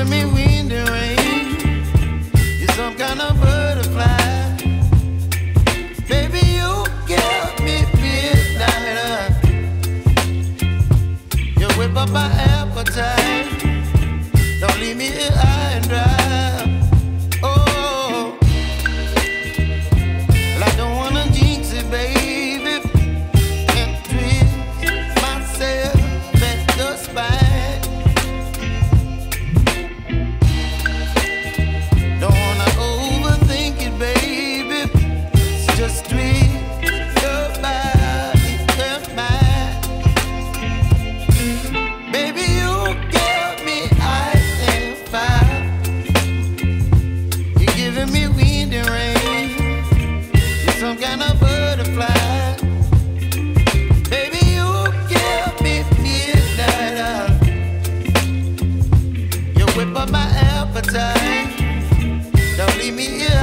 giving me wind and rain. You're some kind of butterfly. Baby, you give me midnight. You whip up my appetite. Don't leave me here high and dry. Oh, well, I don't wanna jinx it, baby, and twist myself at the spine. Don't wanna overthink it, baby. It's just twist your body and mine. Baby, you give me ice and fire. You're giving me wind and rain. You're some kind of butterfly. Baby, you give me midnight. You whip up my appetite. Don't leave me here